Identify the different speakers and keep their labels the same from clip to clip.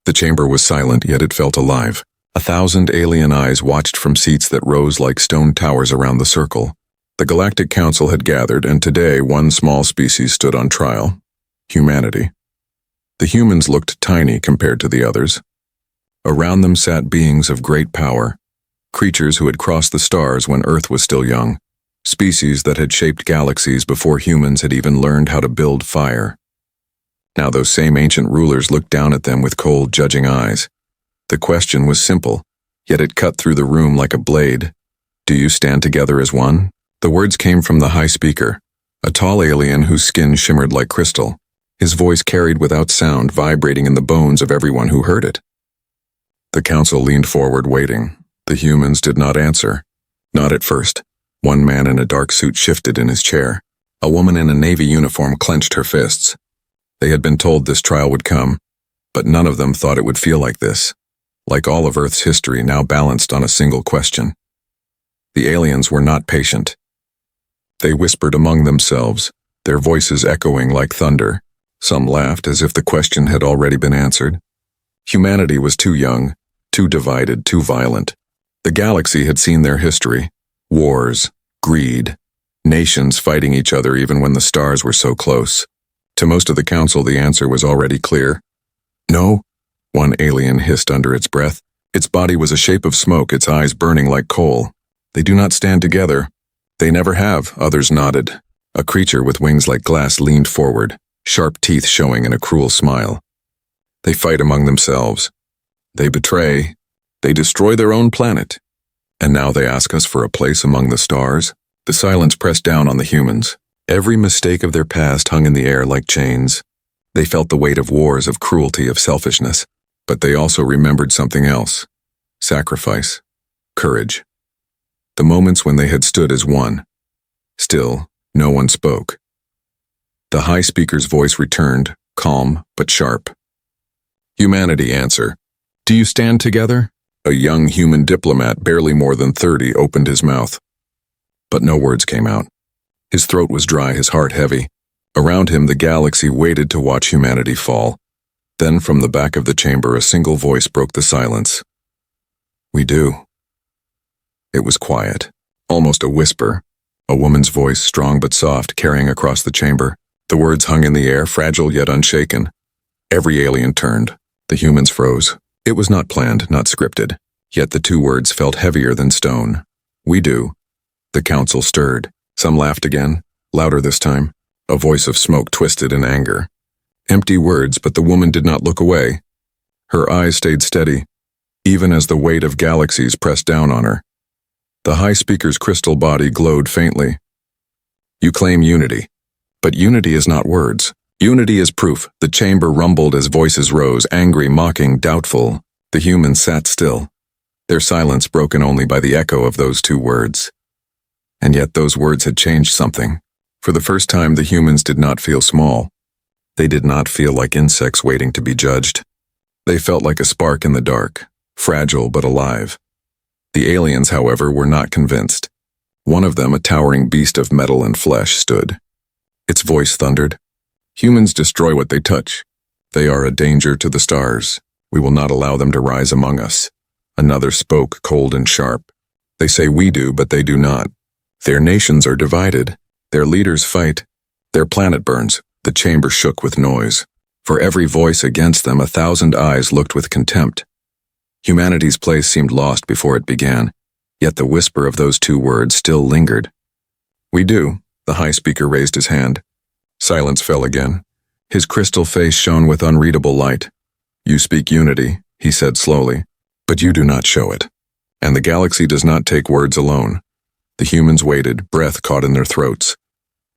Speaker 1: The chamber was silent, yet it felt alive. 1,000 alien eyes watched from seats that rose like stone towers around the circle. The Galactic Council had gathered, and today one small species stood on trial: humanity. The humans looked tiny compared to the others. Around them sat beings of great power, creatures who had crossed the stars when Earth was still young, species that had shaped galaxies before humans had even learned how to build fire. Now those same ancient rulers looked down at them with cold, judging eyes. The question was simple, yet it cut through the room like a blade. Do you stand together as one? The words came from the high speaker, a tall alien whose skin shimmered like crystal. His voice carried without sound, vibrating in the bones of everyone who heard it. The council leaned forward, waiting. The humans did not answer. Not at first. One man in a dark suit shifted in his chair. A woman in a navy uniform clenched her fists. They had been told this trial would come, but none of them thought it would feel like this, like all of Earth's history now balanced on a single question. The aliens were not patient. They whispered among themselves, their voices echoing like thunder. Some laughed as if the question had already been answered. Humanity was too young, too divided, too violent. The galaxy had seen their history: wars, greed, nations fighting each other even when the stars were so close. To most of the council, the answer was already clear. No, one alien hissed under its breath. Its body was a shape of smoke, its eyes burning like coal. They do not stand together. They never have, others nodded. A creature with wings like glass leaned forward, sharp teeth showing in a cruel smile. They fight among themselves. They betray. They destroy their own planet. And now they ask us for a place among the stars? The silence pressed down on the humans. Every mistake of their past hung in the air like chains. They felt the weight of wars, of cruelty, of selfishness. But they also remembered something else: sacrifice, courage. The moments when they had stood as one. Still, no one spoke. The high speaker's voice returned, calm but sharp. Humanity, answer. Do you stand together? A young human diplomat, barely more than 30, opened his mouth. But no words came out. His throat was dry, his heart heavy. Around him, the galaxy waited to watch humanity fall. Then from the back of the chamber, a single voice broke the silence. We do. It was quiet, almost a whisper. A woman's voice, strong but soft, carrying across the chamber. The words hung in the air, fragile yet unshaken. Every alien turned. The humans froze. It was not planned, not scripted. Yet the two words felt heavier than stone. We do. The council stirred. Some laughed again, louder this time. A voice of smoke twisted in anger. Empty words, but the woman did not look away. Her eyes stayed steady, even as the weight of galaxies pressed down on her. The high speaker's crystal body glowed faintly. You claim unity, but unity is not words. Unity is proof. The chamber rumbled as voices rose, angry, mocking, doubtful. The humans sat still, their silence broken only by the echo of those two words. And yet those words had changed something. For the first time, the humans did not feel small. They did not feel like insects waiting to be judged. They felt like a spark in the dark, fragile but alive. The aliens, however, were not convinced. One of them, a towering beast of metal and flesh, stood. Its voice thundered. Humans destroy what they touch. They are a danger to the stars. We will not allow them to rise among us. Another spoke, cold and sharp. They say we do, but they do not. Their nations are divided. Their leaders fight. Their planet burns. The chamber shook with noise. For every voice against them, 1,000 eyes looked with contempt. Humanity's place seemed lost before it began, yet the whisper of those two words still lingered. We do. The high speaker raised his hand. Silence fell again. His crystal face shone with unreadable light. You speak unity, he said slowly, but you do not show it. And the galaxy does not take words alone. The humans waited, breath caught in their throats.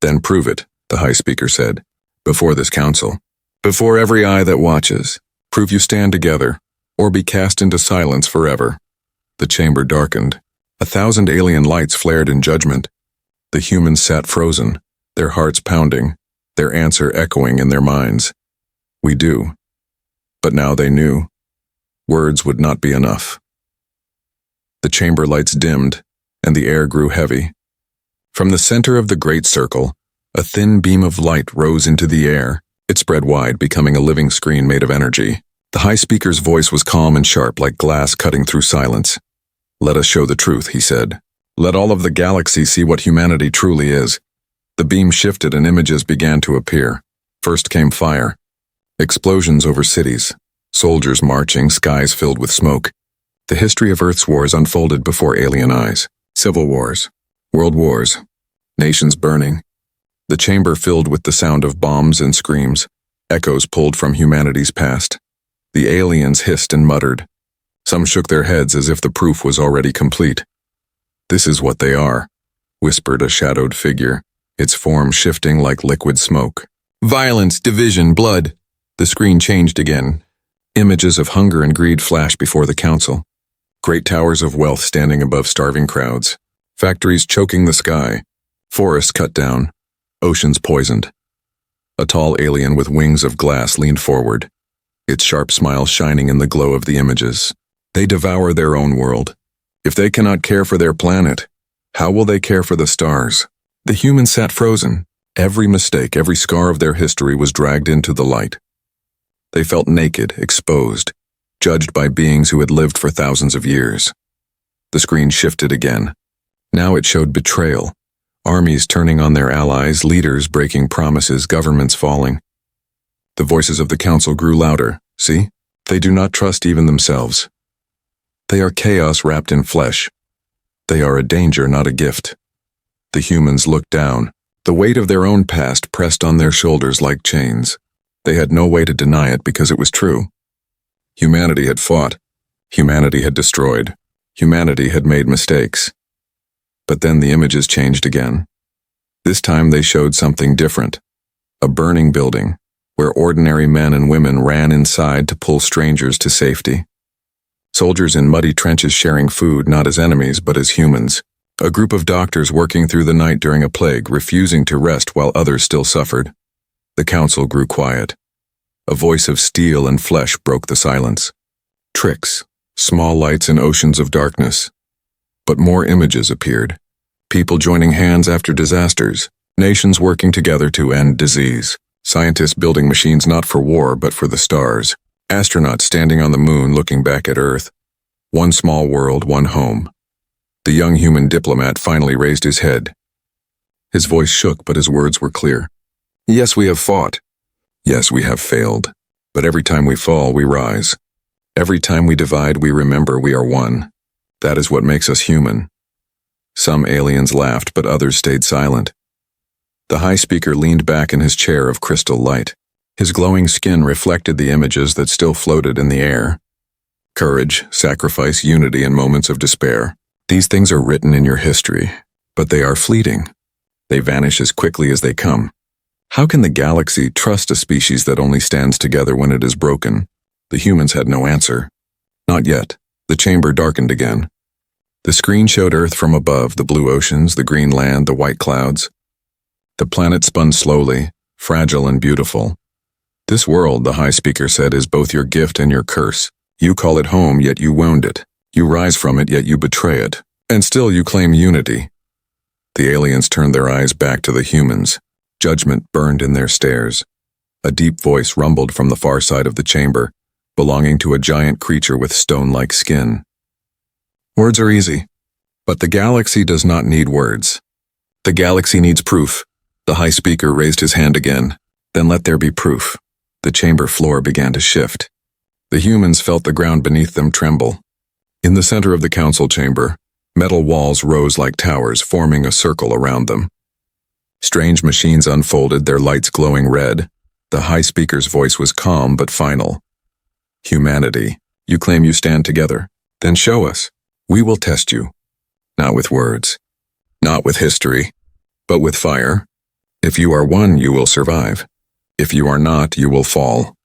Speaker 1: Then prove it, the high speaker said, before this council, before every eye that watches. Prove you stand together, or be cast into silence forever. The chamber darkened. 1,000 alien lights flared in judgment. The humans sat frozen, their hearts pounding, their answer echoing in their minds. We do. But now they knew. Words would not be enough. The chamber lights dimmed, and the air grew heavy. From the center of the great circle, a thin beam of light rose into the air. It spread wide, becoming a living screen made of energy. The high speaker's voice was calm and sharp like glass cutting through silence. "Let us show the truth," he said. "Let all of the galaxy see what humanity truly is." The beam shifted and images began to appear. First came fire. Explosions over cities. Soldiers marching, skies filled with smoke. The history of Earth's wars unfolded before alien eyes. Civil wars. World wars. Nations burning. The chamber filled with the sound of bombs and screams, echoes pulled from humanity's past. The aliens hissed and muttered. Some shook their heads as if the proof was already complete. "This is what they are," whispered a shadowed figure, its form shifting like liquid smoke. "Violence, division, blood." The screen changed again. Images of hunger and greed flashed before the council. Great towers of wealth standing above starving crowds. Factories choking the sky. Forests cut down. Oceans poisoned. A tall alien with wings of glass leaned forward, its sharp smile shining in the glow of the images. They devour their own world. If they cannot care for their planet, how will they care for the stars? The humans sat frozen. Every mistake, every scar of their history was dragged into the light. They felt naked, exposed, judged by beings who had lived for thousands of years. The screen shifted again. Now it showed betrayal. Armies turning on their allies, leaders breaking promises, governments falling. The voices of the council grew louder. See? They do not trust even themselves. They are chaos wrapped in flesh. They are a danger, not a gift. The humans looked down. The weight of their own past pressed on their shoulders like chains. They had no way to deny it because it was true. Humanity had fought. Humanity had destroyed. Humanity had made mistakes. But then the images changed again. This time they showed something different. A burning building, where ordinary men and women ran inside to pull strangers to safety. Soldiers in muddy trenches sharing food not as enemies but as humans. A group of doctors working through the night during a plague, refusing to rest while others still suffered. The council grew quiet. A voice of steel and flesh broke the silence. Tricks, small lights in oceans of darkness. But more images appeared. People joining hands after disasters. Nations working together to end disease. Scientists building machines not for war but for the stars. Astronauts standing on the moon looking back at Earth. One small world, one home. The young human diplomat finally raised his head. His voice shook, but his words were clear. "Yes, we have fought. Yes, we have failed. But every time we fall, we rise. Every time we divide, we remember we are one. That is what makes us human." Some aliens laughed, but others stayed silent. The high speaker leaned back in his chair of crystal light. His glowing skin reflected the images that still floated in the air. Courage, sacrifice, unity in moments of despair. These things are written in your history, but they are fleeting. They vanish as quickly as they come. How can the galaxy trust a species that only stands together when it is broken? The humans had no answer. Not yet. The chamber darkened again. The screen showed Earth from above, the blue oceans, the green land, the white clouds. The planet spun slowly, fragile and beautiful. "This world," the high speaker said, "is both your gift and your curse. You call it home, yet you wound it. You rise from it, yet you betray it. And still you claim unity." The aliens turned their eyes back to the humans. Judgment burned in their stares. A deep voice rumbled from the far side of the chamber, belonging to a giant creature with stone-like skin. "Words are easy, but the galaxy does not need words. The galaxy needs proof." The high speaker raised his hand again. "Then let there be proof." The chamber floor began to shift. The humans felt the ground beneath them tremble. In the center of the council chamber, metal walls rose like towers, forming a circle around them. Strange machines unfolded, their lights glowing red. The high speaker's voice was calm but final. "Humanity, you claim you stand together. Then show us. We will test you. Not with words. Not with history. But with fire. If you are one, you will survive. If you are not, you will fall."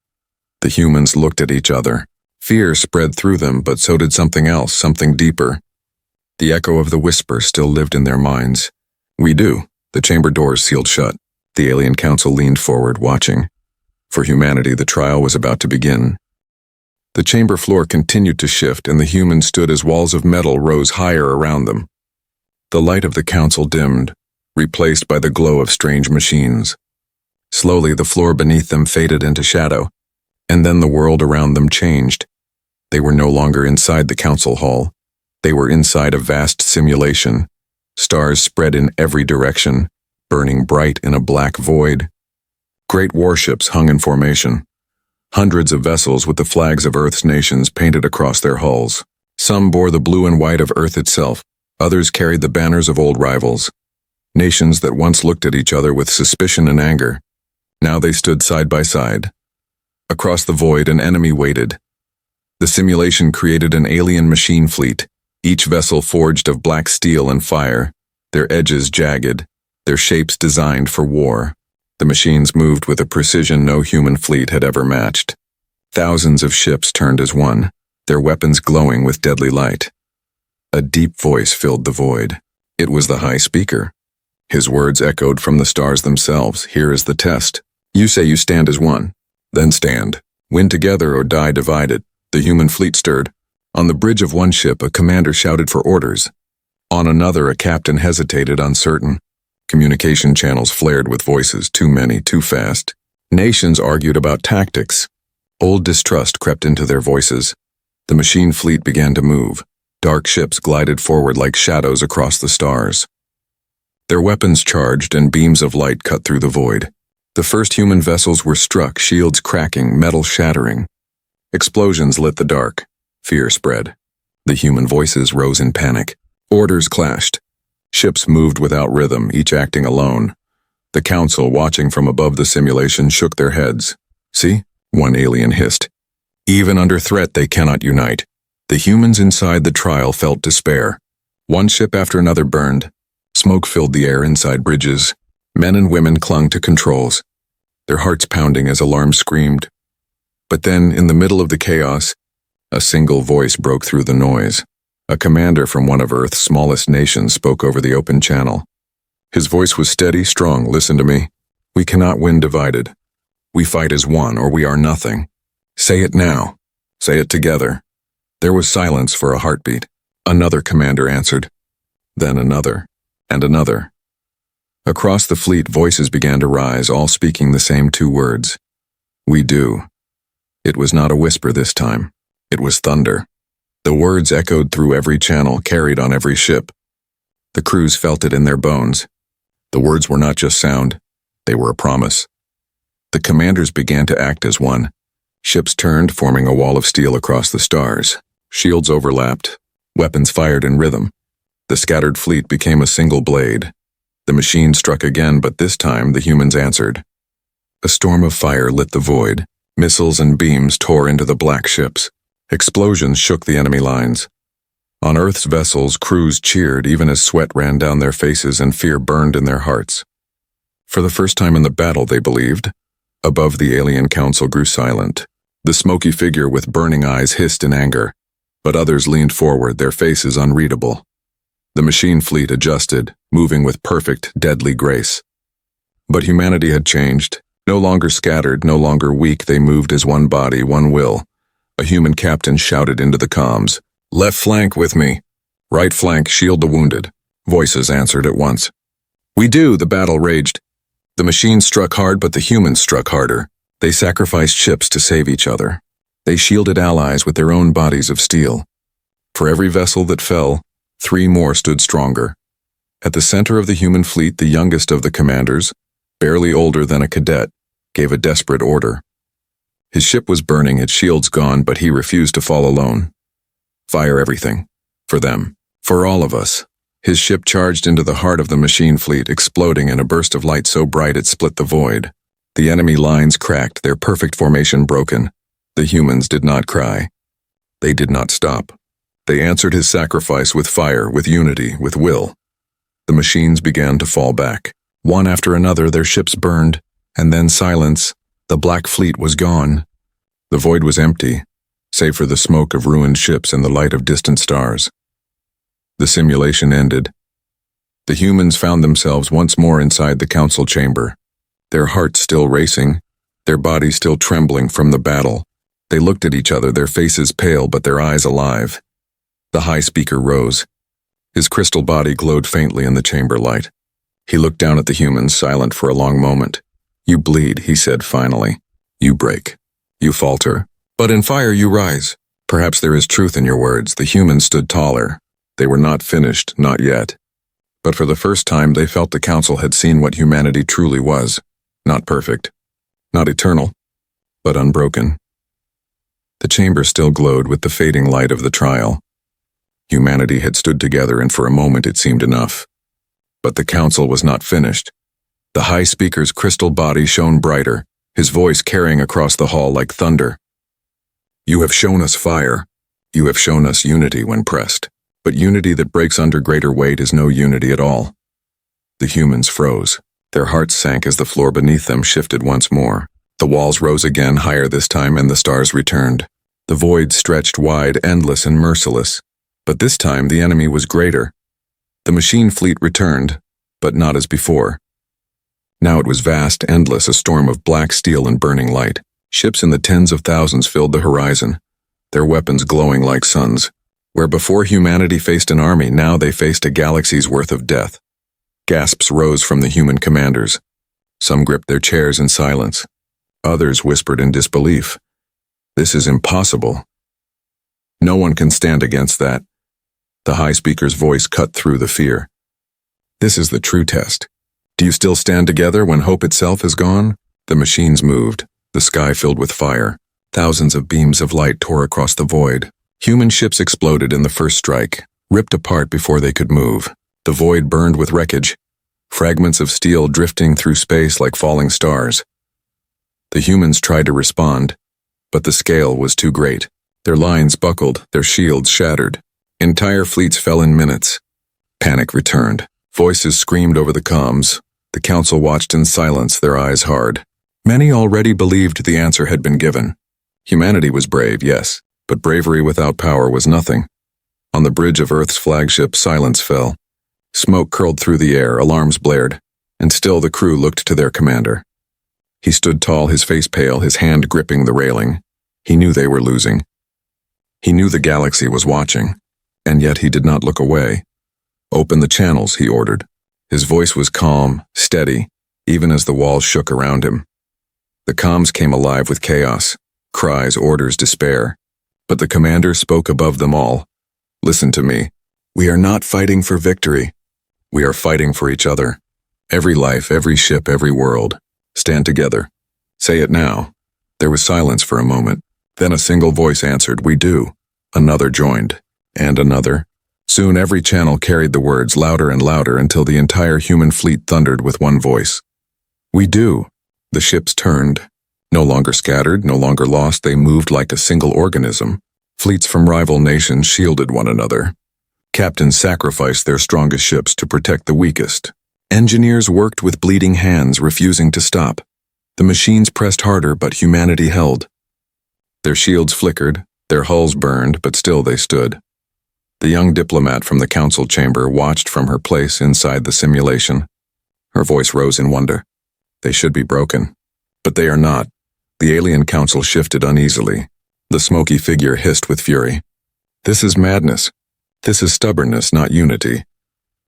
Speaker 1: The humans looked at each other. Fear spread through them, but so did something else, something deeper. The echo of the whisper still lived in their minds. "We do." The chamber doors sealed shut. The alien council leaned forward, watching. For humanity, the trial was about to begin. The chamber floor continued to shift, and the humans stood as walls of metal rose higher around them. The light of the council dimmed, replaced by the glow of strange machines. Slowly, the floor beneath them faded into shadow. And then the world around them changed. They were no longer inside the council hall. They were inside a vast simulation. Stars spread in every direction, burning bright in a black void. Great warships hung in formation. Hundreds of vessels with the flags of Earth's nations painted across their hulls. Some bore the blue and white of Earth itself. Others carried the banners of old rivals. Nations that once looked at each other with suspicion and anger. Now they stood side by side. Across the void, an enemy waited. The simulation created an alien machine fleet, each vessel forged of black steel and fire, their edges jagged, their shapes designed for war. The machines moved with a precision no human fleet had ever matched. Thousands of ships turned as one, their weapons glowing with deadly light. A deep voice filled the void. It was the High Speaker. His words echoed from the stars themselves. Here is the test. You say you stand as one. Then stand. Win together or die divided. The human fleet stirred. On the bridge of one ship, a commander shouted for orders. On another, a captain hesitated, uncertain. Communication channels flared with voices, too many, too fast. Nations argued about tactics. Old distrust crept into their voices. The machine fleet began to move. Dark ships glided forward like shadows across the stars. Their weapons charged and beams of light cut through the void. The first human vessels were struck, shields cracking, metal shattering. Explosions lit the dark. Fear spread. The human voices rose in panic. Orders clashed. Ships moved without rhythm, each acting alone. The council, watching from above the simulation, shook their heads. See? One alien hissed. Even under threat, they cannot unite. The humans inside the trial felt despair. One ship after another burned. Smoke filled the air inside bridges. Men and women clung to controls, their hearts pounding as alarms screamed. But then, in the middle of the chaos, a single voice broke through the noise. A commander from one of Earth's smallest nations spoke over the open channel. His voice was steady, strong. Listen to me. We cannot win divided. We fight as one, or we are nothing. Say it now. Say it together. There was silence for a heartbeat. Another commander answered. Then another, and another. Across the fleet, voices began to rise, all speaking the same two words. We do. It was not a whisper this time. It was thunder. The words echoed through every channel, carried on every ship. The crews felt it in their bones. The words were not just sound. They were a promise. The commanders began to act as one. Ships turned, forming a wall of steel across the stars. Shields overlapped. Weapons fired in rhythm. The scattered fleet became a single blade. The machine struck again, but this time the humans answered. A storm of fire lit the void. Missiles and beams tore into the black ships. Explosions shook the enemy lines. On Earth's vessels, crews cheered even as sweat ran down their faces and fear burned in their hearts. For the first time in the battle, they believed. Above, the alien council grew silent. The smoky figure with burning eyes hissed in anger, but others leaned forward, their faces unreadable. The machine fleet adjusted, moving with perfect, deadly grace. But humanity had changed. No longer scattered, no longer weak, they moved as one body, one will. A human captain shouted into the comms, "Left flank with me. Right flank, shield the wounded." Voices answered at once. "We do," the battle raged. The machines struck hard, but the humans struck harder. They sacrificed ships to save each other. They shielded allies with their own bodies of steel. For every vessel that fell, 3 more stood stronger. At the center of the human fleet, the youngest of the commanders, barely older than a cadet, gave a desperate order. His ship was burning, its shields gone, but he refused to fall alone. Fire everything. For them. For all of us. His ship charged into the heart of the machine fleet, exploding in a burst of light so bright it split the void. The enemy lines cracked, their perfect formation broken. The humans did not cry. They did not stop. They answered his sacrifice with fire, with unity, with will. The machines began to fall back. One after another, their ships burned, and then silence. The black fleet was gone. The void was empty, save for the smoke of ruined ships and the light of distant stars. The simulation ended. The humans found themselves once more inside the council chamber, their hearts still racing, their bodies still trembling from the battle. They looked at each other, their faces pale but their eyes alive. The High Speaker rose. His crystal body glowed faintly in the chamber light. He looked down at the humans, silent for a long moment. "You bleed," he said finally. "You break. You falter. But in fire you rise. Perhaps there is truth in your words. The humans stood taller. They were not finished, not yet. But for the first time they felt the council had seen what humanity truly was. Not perfect. Not eternal. But unbroken. The chamber still glowed with the fading light of the trial. Humanity had stood together, and for a moment it seemed enough. But the council was not finished. The High Speaker's crystal body shone brighter, his voice carrying across the hall like thunder. You have shown us fire. You have shown us unity when pressed. But unity that breaks under greater weight is no unity at all. The humans froze. Their hearts sank as the floor beneath them shifted once more. The walls rose again, higher this time, and the stars returned. The void stretched wide, endless and merciless. But this time the enemy was greater. The machine fleet returned, but not as before. Now it was vast, endless, a storm of black steel and burning light. Ships in the tens of thousands filled the horizon, their weapons glowing like suns. Where before humanity faced an army, now they faced a galaxy's worth of death. Gasps rose from the human commanders. Some gripped their chairs in silence. Others whispered in disbelief. This is impossible. No one can stand against that. The High Speaker's voice cut through the fear. This is the true test. Do you still stand together when hope itself is gone? The machines moved, the sky filled with fire. Thousands of beams of light tore across the void. Human ships exploded in the first strike, ripped apart before they could move. The void burned with wreckage, fragments of steel drifting through space like falling stars. The humans tried to respond, but the scale was too great. Their lines buckled, their shields shattered. Entire fleets fell in minutes. Panic returned. Voices screamed over the comms. The council watched in silence, their eyes hard. Many already believed the answer had been given. Humanity was brave, yes, but bravery without power was nothing. On the bridge of Earth's flagship, silence fell. Smoke curled through the air, alarms blared, and still the crew looked to their commander. He stood tall, his face pale, his hand gripping the railing. He knew they were losing. He knew the galaxy was watching, and yet he did not look away. Open the channels, he ordered. His voice was calm, steady, even as the walls shook around him. The comms came alive with chaos, cries, orders, despair. But the commander spoke above them all. Listen to me. We are not fighting for victory. We are fighting for each other. Every life, every ship, every world. Stand together. Say it now. There was silence for a moment. Then a single voice answered, we do. Another joined. And another. Soon every channel carried the words louder and louder until the entire human fleet thundered with one voice. We do. The ships turned. No longer scattered, no longer lost, they moved like a single organism. Fleets from rival nations shielded one another. Captains sacrificed their strongest ships to protect the weakest. Engineers worked with bleeding hands, refusing to stop. The machines pressed harder, but humanity held. Their shields flickered, their hulls burned, but still they stood. The young diplomat from the council chamber watched from her place inside the simulation. Her voice rose in wonder. They should be broken. But they are not. The alien council shifted uneasily. The smoky figure hissed with fury. This is madness. This is stubbornness, not unity.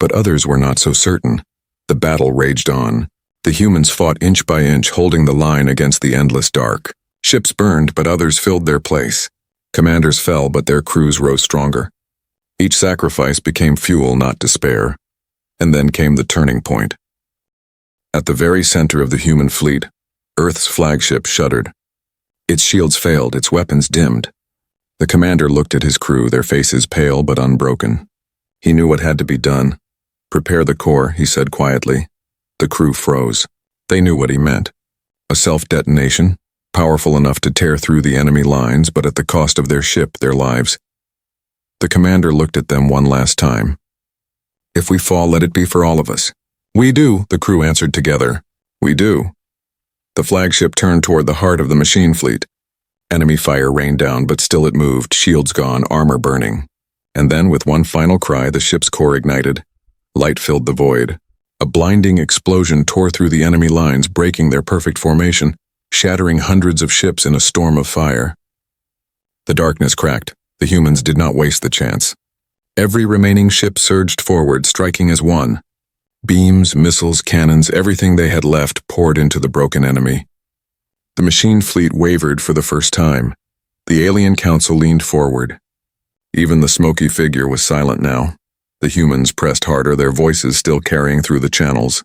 Speaker 1: But others were not so certain. The battle raged on. The humans fought inch by inch, holding the line against the endless dark. Ships burned, but others filled their place. Commanders fell, but their crews rose stronger. Each sacrifice became fuel, not despair. And then came the turning point. At the very center of the human fleet, Earth's flagship shuddered. Its shields failed, its weapons dimmed. The commander looked at his crew, their faces pale but unbroken. He knew what had to be done. Prepare the core, he said quietly. The crew froze. They knew what he meant. A self-detonation, powerful enough to tear through the enemy lines, but at the cost of their ship, their lives. The commander looked at them one last time. If we fall, let it be for all of us. We do, the crew answered together. We do. The flagship turned toward the heart of the machine fleet. Enemy fire rained down, but still it moved, shields gone, armor burning. And then, with one final cry, the ship's core ignited. Light filled the void. A blinding explosion tore through the enemy lines, breaking their perfect formation, shattering hundreds of ships in a storm of fire. The darkness cracked. The humans did not waste the chance. Every remaining ship surged forward, striking as one. Beams, missiles, cannons, everything they had left poured into the broken enemy. The machine fleet wavered for the first time. The alien council leaned forward. Even the smoky figure was silent now. The humans pressed harder, their voices still carrying through the channels.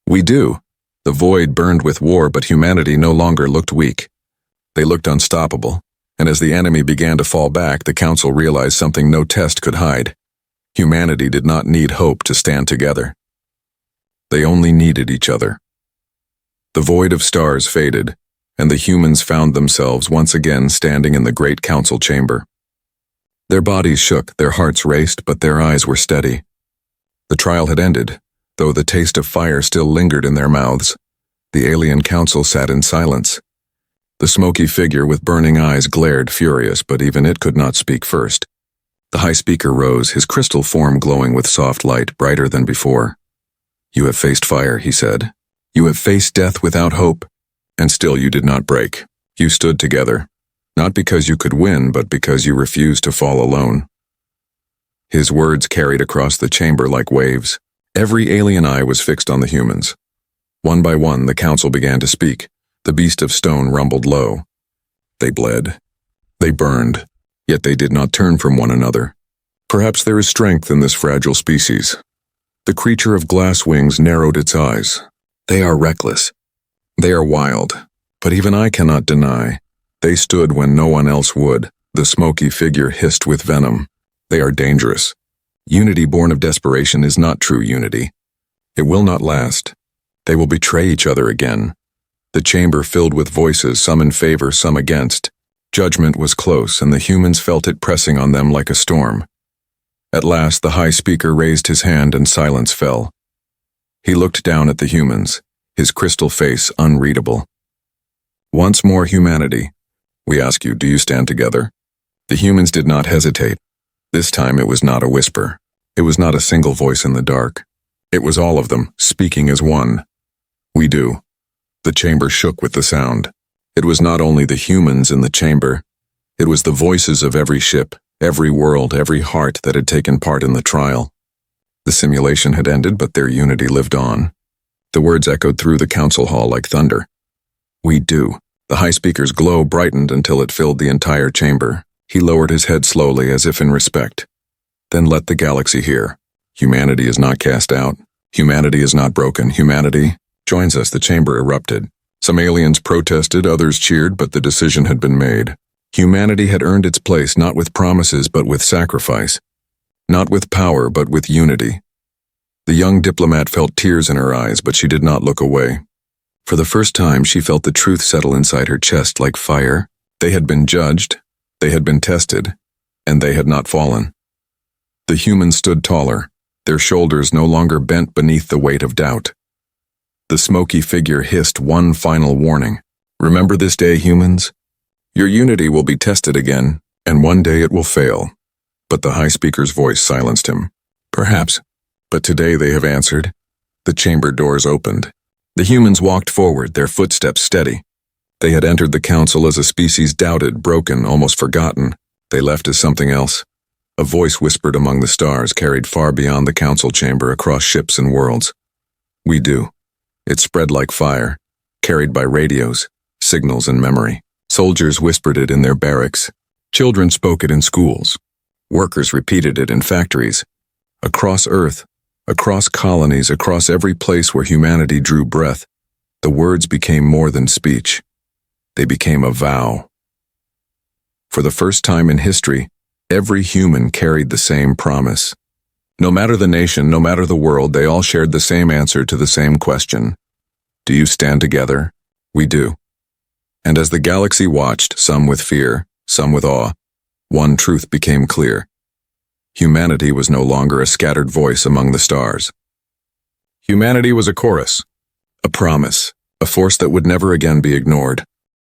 Speaker 1: "We do." The void burned with war, but humanity no longer looked weak. They looked unstoppable, and as the enemy began to fall back, the council realized something no test could hide. Humanity did not need hope to stand together. They only needed each other. The void of stars faded, and the humans found themselves once again standing in the great council chamber. Their bodies shook, their hearts raced, but their eyes were steady. The trial had ended, though the taste of fire still lingered in their mouths. The alien council sat in silence. The smoky figure with burning eyes glared furious, but even it could not speak first. The high speaker rose, his crystal form glowing with soft light, brighter than before. "You have faced fire," he said. "You have faced death without hope, and still you did not break. You stood together, not because you could win, but because you refused to fall alone." His words carried across the chamber like waves. Every alien eye was fixed on the humans. One by one, the council began to speak. The beast of stone rumbled low. They bled. They burned. Yet they did not turn from one another. Perhaps there is strength in this fragile species. The creature of glass wings narrowed its eyes. They are reckless. They are wild. But even I cannot deny. They stood when no one else would. The smoky figure hissed with venom. They are dangerous. Unity born of desperation is not true unity. It will not last. They will betray each other again. The chamber filled with voices, some in favor, some against. Judgment was close, and the humans felt it pressing on them like a storm. At last, the high speaker raised his hand and silence fell. He looked down at the humans, his crystal face unreadable. "Once more, humanity. We ask you, do you stand together?" The humans did not hesitate. This time it was not a whisper. It was not a single voice in the dark. It was all of them, speaking as one. "We do." The chamber shook with the sound. It was not only the humans in the chamber. It was the voices of every ship, every world, every heart that had taken part in the trial. The simulation had ended, but their unity lived on. The words echoed through the council hall like thunder. "We do." The high speaker's glow brightened until it filled the entire chamber. He lowered his head slowly, as if in respect. "Then let the galaxy hear. Humanity is not cast out. Humanity is not broken. Humanity joins us." The chamber erupted. Some aliens protested, others cheered, but the decision had been made. Humanity had earned its place not with promises but with sacrifice. Not with power but with unity. The young diplomat felt tears in her eyes, but she did not look away. For the first time, she felt the truth settle inside her chest like fire. They had been judged, they had been tested, and they had not fallen. The humans stood taller, their shoulders no longer bent beneath the weight of doubt. The smoky figure hissed one final warning. "Remember this day, humans? Your unity will be tested again, and one day it will fail." But the high speaker's voice silenced him. "Perhaps, but today they have answered." The chamber doors opened. The humans walked forward, their footsteps steady. They had entered the council as a species doubted, broken, almost forgotten. They left as something else. A voice whispered among the stars, carried far beyond the council chamber, across ships and worlds. "We do." It spread like fire, carried by radios, signals, and memory. Soldiers whispered it in their barracks. Children spoke it in schools. Workers repeated it in factories. Across Earth, across colonies, across every place where humanity drew breath, the words became more than speech. They became a vow. For the first time in history, every human carried the same promise. No matter the nation, no matter the world, they all shared the same answer to the same question. "Do you stand together?" "We do." And as the galaxy watched, some with fear, some with awe, one truth became clear. Humanity was no longer a scattered voice among the stars. Humanity was a chorus, a promise, a force that would never again be ignored.